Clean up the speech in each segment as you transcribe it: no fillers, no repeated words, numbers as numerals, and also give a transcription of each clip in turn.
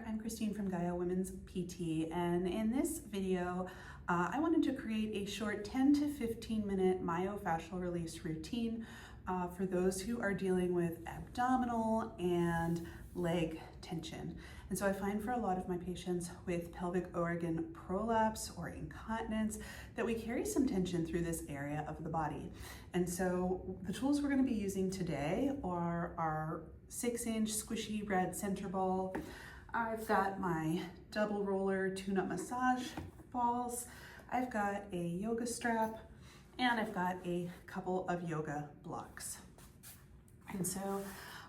there, I'm Christine from Gaia Women's PT, and in this video I wanted to create a short 10 to 15 minute myofascial release routine for those who are dealing with abdominal and leg tension. And so I find for a lot of my patients with pelvic organ prolapse or incontinence that we carry some tension through this area of the body. And so the tools we're going to be using today are our 6-inch squishy red center ball. I've got my double roller tune-up massage balls. I've got a yoga strap, and I've got a couple of yoga blocks. And so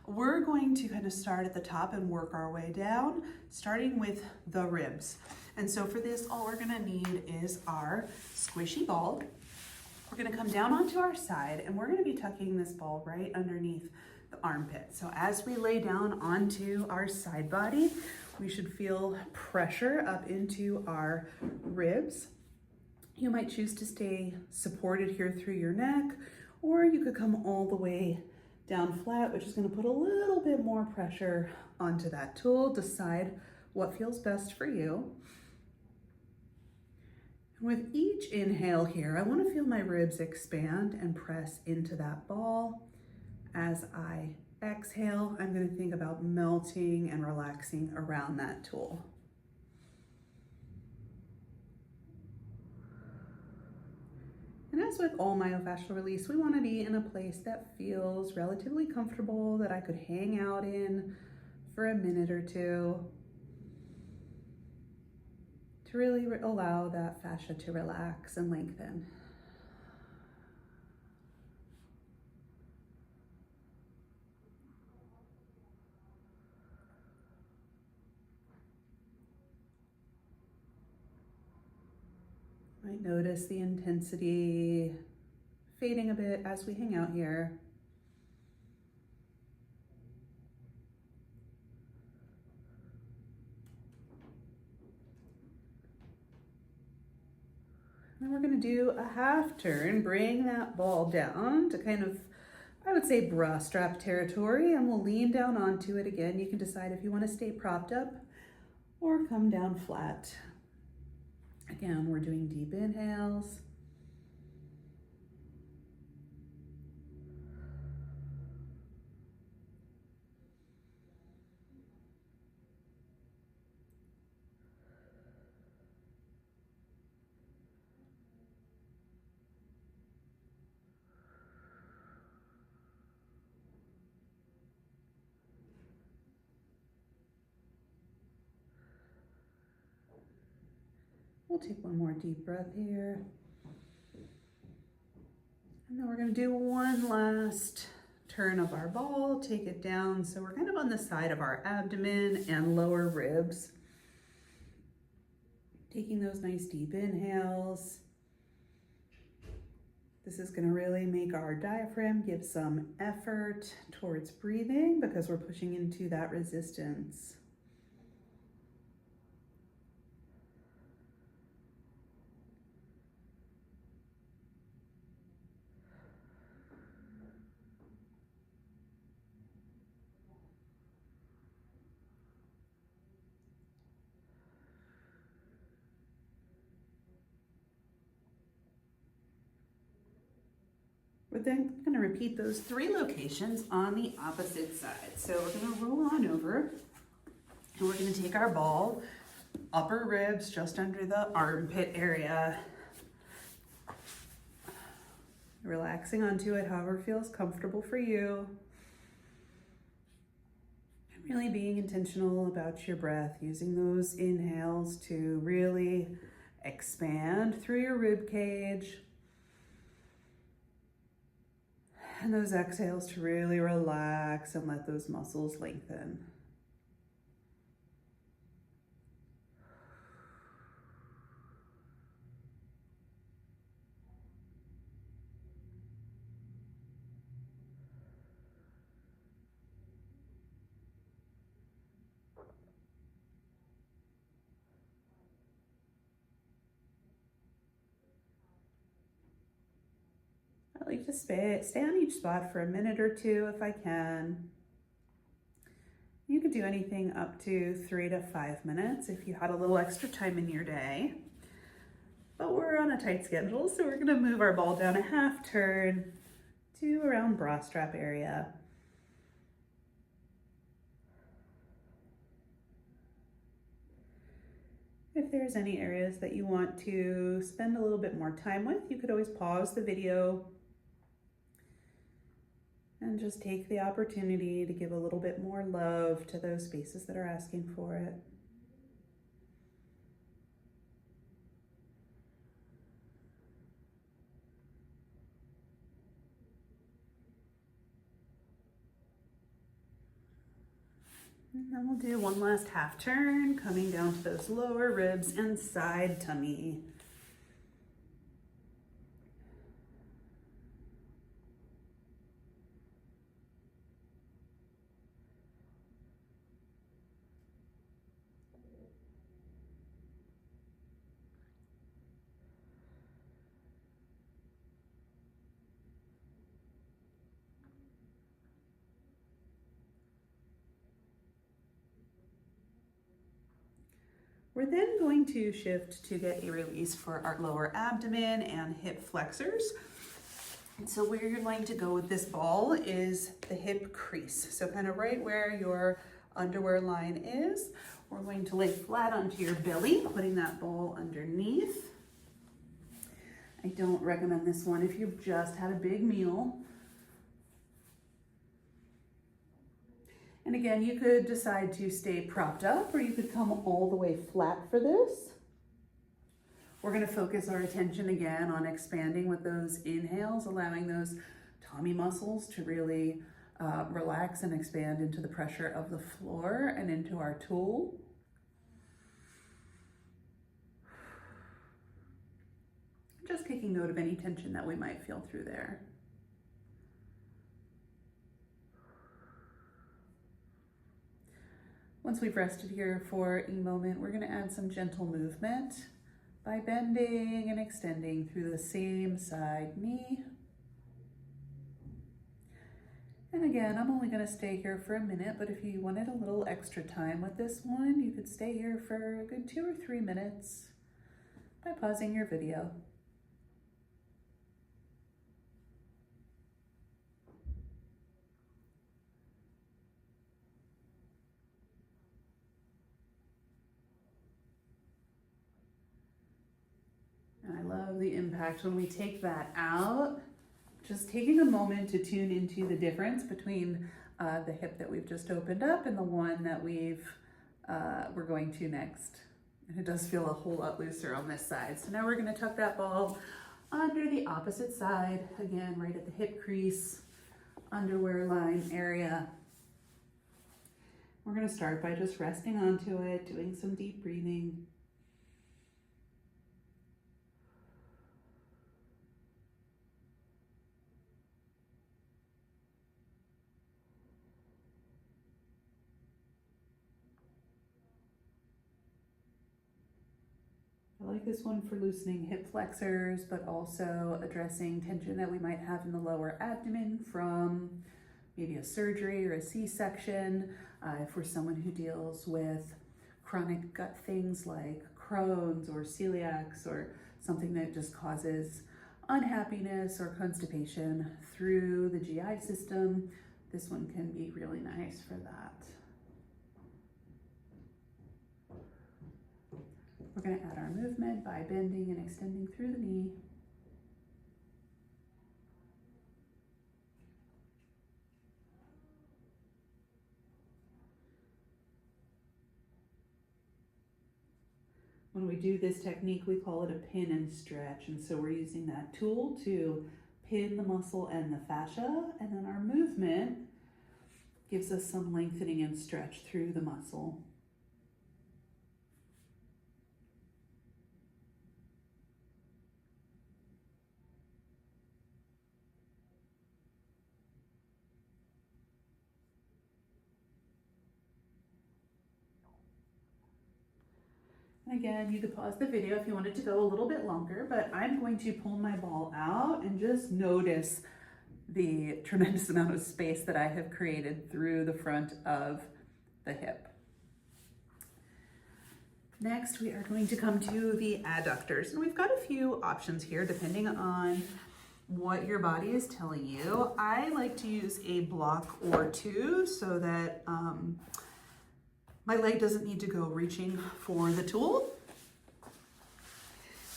we're going to kind of start at the top and work our way down, starting with the ribs. And so for this, all we're gonna need is our squishy ball. We're gonna come down onto our side, and we're gonna be tucking this ball right underneath the armpit. So as we lay down onto our side body, we should feel pressure up into our ribs. You might choose to stay supported here through your neck, or you could come all the way down flat, which is going to put a little bit more pressure onto that tool. Decide what feels best for you. And with each inhale here, I want to feel my ribs expand and press into that ball. As I exhale, I'm going to think about melting and relaxing around that tool. And as with all myofascial release, we want to be in a place that feels relatively comfortable, that I could hang out in for a minute or two to really allow that fascia to relax and lengthen. Might notice the intensity fading a bit as we hang out here. And then we're going to do a half turn, bring that ball down to kind of, I would say, bra strap territory, and we'll lean down onto it again. You can decide if you want to stay propped up or come down flat. Again, we're doing deep inhales. We'll take one more deep breath here. And then we're going to do one last turn of our ball, take it down. So we're kind of on the side of our abdomen and lower ribs. Taking those nice deep inhales. This is going to really make our diaphragm give some effort towards breathing because we're pushing into that resistance. We're then going to repeat those 3 locations on the opposite side. So we're going to roll on over, and we're going to take our ball, upper ribs just under the armpit area, relaxing onto it however feels comfortable for you. And really being intentional about your breath, using those inhales to really expand through your rib cage. And those exhales to really relax and let those muscles lengthen. I like to stay on each spot for a minute or two if I can. You could do anything up to 3 to 5 minutes if you had a little extra time in your day. But we're on a tight schedule, so we're gonna move our ball down a half turn to around bra strap area. If there's any areas that you want to spend a little bit more time with, you could always pause the video and just take the opportunity to give a little bit more love to those spaces that are asking for it. And then we'll do one last half turn, coming down to those lower ribs and side tummy. We're then going to shift to get a release for our lower abdomen and hip flexors. And so where you're going to go with this ball is the hip crease. So kind of right where your underwear line is. We're going to lay flat onto your belly, putting that ball underneath. I don't recommend this one if you've just had a big meal. And again, you could decide to stay propped up, or you could come all the way flat for this. We're gonna focus our attention again on expanding with those inhales, allowing those tummy muscles to really relax and expand into the pressure of the floor and into our tool. Just taking note of any tension that we might feel through there. Once we've rested here for a moment, we're going to add some gentle movement by bending and extending through the same side knee. And again, I'm only going to stay here for a minute, but if you wanted a little extra time with this one, you could stay here for a good 2 or 3 minutes by pausing your video. And I love the impact when we take that out, just taking a moment to tune into the difference between the hip that we've just opened up and the one that we're going to next. And it does feel a whole lot looser on this side. So now we're going to tuck that ball under the opposite side, again, right at the hip crease, underwear line area. We're going to start by just resting onto it, doing some deep breathing. I like this one for loosening hip flexors, but also addressing tension that we might have in the lower abdomen from maybe a surgery or a C-section. If we're someone who deals with chronic gut things like Crohn's or celiacs or something that just causes unhappiness or constipation through the GI system, this one can be really nice for that. We're going to add our movement by bending and extending through the knee. When we do this technique, we call it a pin and stretch. And so we're using that tool to pin the muscle and the fascia. And then our movement gives us some lengthening and stretch through the muscle. Again, you could pause the video if you wanted to go a little bit longer, but I'm going to pull my ball out and just notice the tremendous amount of space that I have created through the front of the hip. Next, we are going to come to the adductors, and we've got a few options here depending on what your body is telling you. I like to use a block or two so that my leg doesn't need to go reaching for the tool.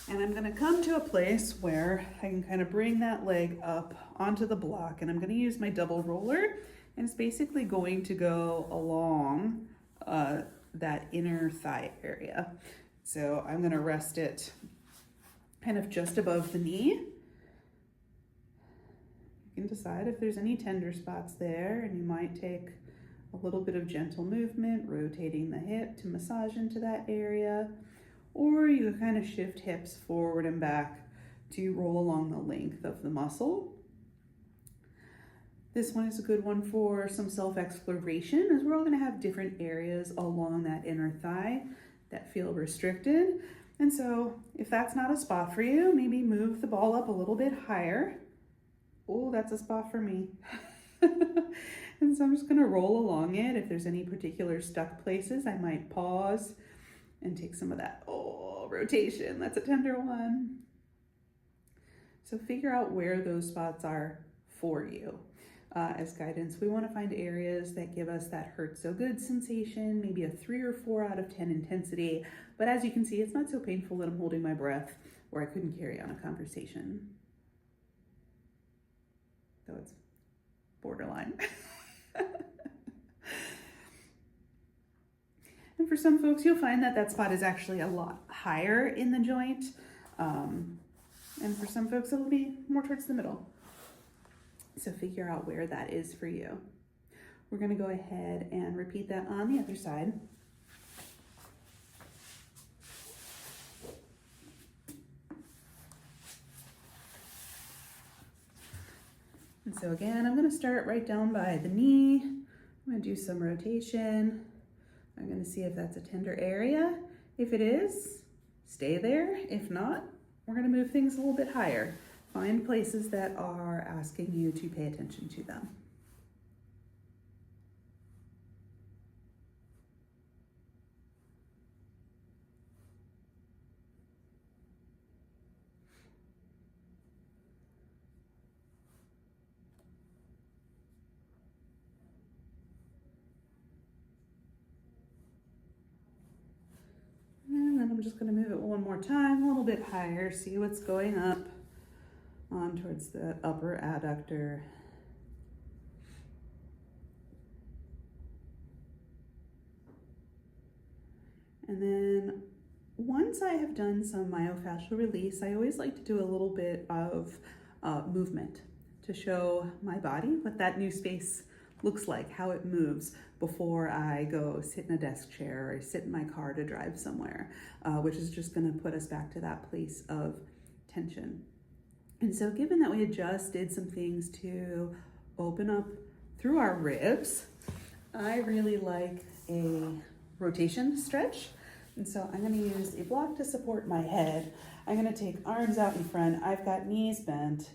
And I'm gonna come to a place where I can kind of bring that leg up onto the block, and I'm gonna use my double roller, and it's basically going to go along that inner thigh area. So I'm gonna rest it kind of just above the knee. You can decide if there's any tender spots there, and you might take a little bit of gentle movement, rotating the hip to massage into that area, or you kind of shift hips forward and back to roll along the length of the muscle. This one is a good one for some self-exploration, as we're all gonna have different areas along that inner thigh that feel restricted. And so if that's not a spot for you, maybe move the ball up a little bit higher. Oh, that's a spot for me. And so I'm just gonna roll along it. If there's any particular stuck places, I might pause and take some of that, rotation. That's a tender one. So figure out where those spots are for you. As guidance, we want to find areas that give us that hurt so good sensation, maybe a 3 or 4 out of 10 intensity. But as you can see, it's not so painful that I'm holding my breath or I couldn't carry on a conversation. Though it's borderline. And for some folks, you'll find that that spot is actually a lot higher in the joint. And for some folks, it'll be more towards the middle. So figure out where that is for you. We're going to go ahead and repeat that on the other side. And so again, I'm going to start right down by the knee. I'm going to do some rotation. I'm going to see if that's a tender area. If it is, stay there. If not, we're going to move things a little bit higher. Find places that are asking you to pay attention to them. And then I'm just going to move it one more time, a little bit higher, see what's going up on towards the upper adductor. And then once I have done some myofascial release, I always like to do a little bit of movement to show my body what that new space looks like, how it moves before I go sit in a desk chair or sit in my car to drive somewhere, which is just going to put us back to that place of tension. And so given that we just did some things to open up through our ribs, I really like a rotation stretch. And so I'm going to use a block to support my head. I'm going to take arms out in front. I've got knees bent.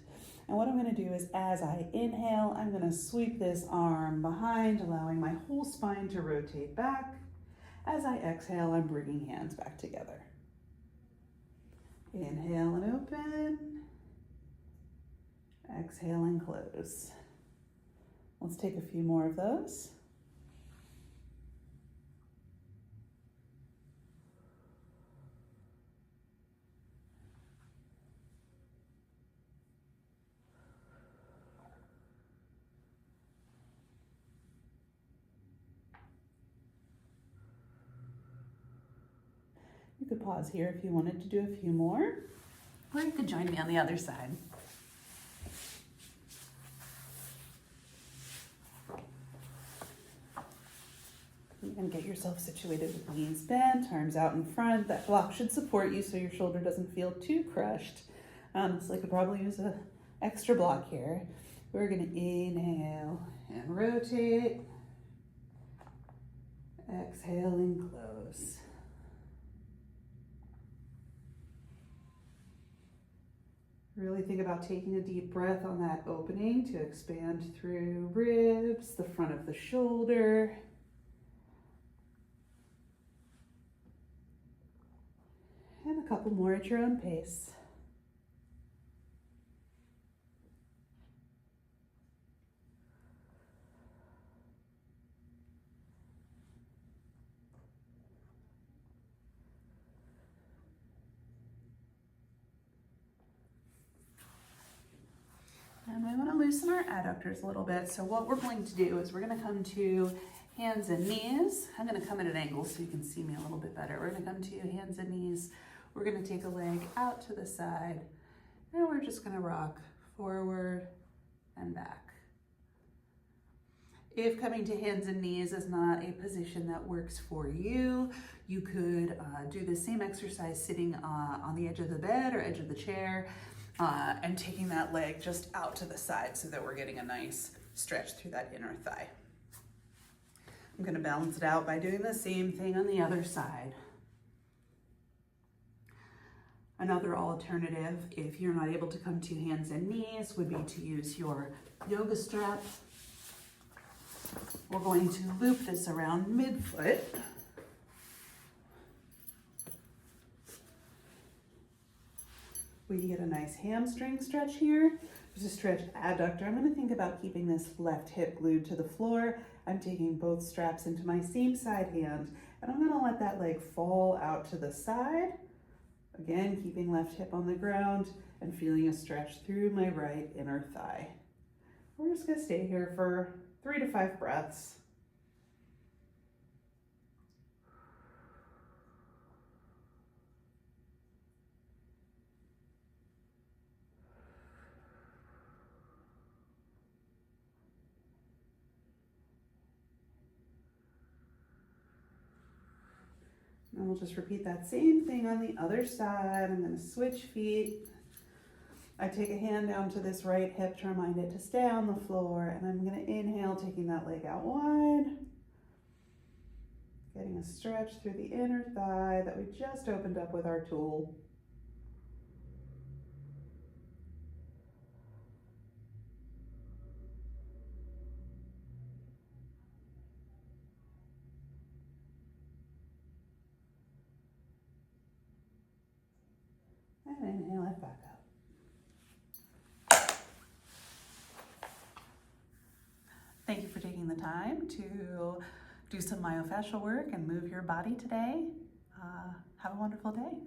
And what I'm going to do is as I inhale, I'm going to sweep this arm behind, allowing my whole spine to rotate back. As I exhale, I'm bringing hands back together. Inhale and open. Exhale and close. Let's take a few more of those. You could pause here if you wanted to do a few more, or you could join me on the other side. And get yourself situated with knees bent, arms out in front. That block should support you so your shoulder doesn't feel too crushed. So I could probably use an extra block here. We're going to inhale and rotate. Exhale and close. Really think about taking a deep breath on that opening to expand through ribs, the front of the shoulder. couple more at your own pace. And we want to loosen our adductors a little bit. So what we're going to do is we're going to come to hands and knees. I'm going to come at an angle so you can see me a little bit better. We're going to come to hands and knees. We're going to take a leg out to the side, and we're just going to rock forward and back. If coming to hands and knees is not a position that works for you, you could do the same exercise sitting on the edge of the bed or edge of the chair, and taking that leg just out to the side so that we're getting a nice stretch through that inner thigh. I'm going to balance it out by doing the same thing on the other side. Another alternative, if you're not able to come to hands and knees, would be to use your yoga strap. We're going to loop this around midfoot. We get a nice hamstring stretch here. There's a stretch adductor. I'm going to think about keeping this left hip glued to the floor. I'm taking both straps into my same side hand, and I'm going to let that leg fall out to the side. Again, keeping left hip on the ground and feeling a stretch through my right inner thigh. We're just going to stay here for 3 to 5 breaths. And we'll just repeat that same thing on the other side. I'm going to switch feet. I take a hand down to this right hip to remind it to stay on the floor, and I'm going to inhale, taking that leg out wide, getting a stretch through the inner thigh that we just opened up with our tool. And inhale it back up. Thank you for taking the time to do some myofascial work and move your body today. Have a wonderful day.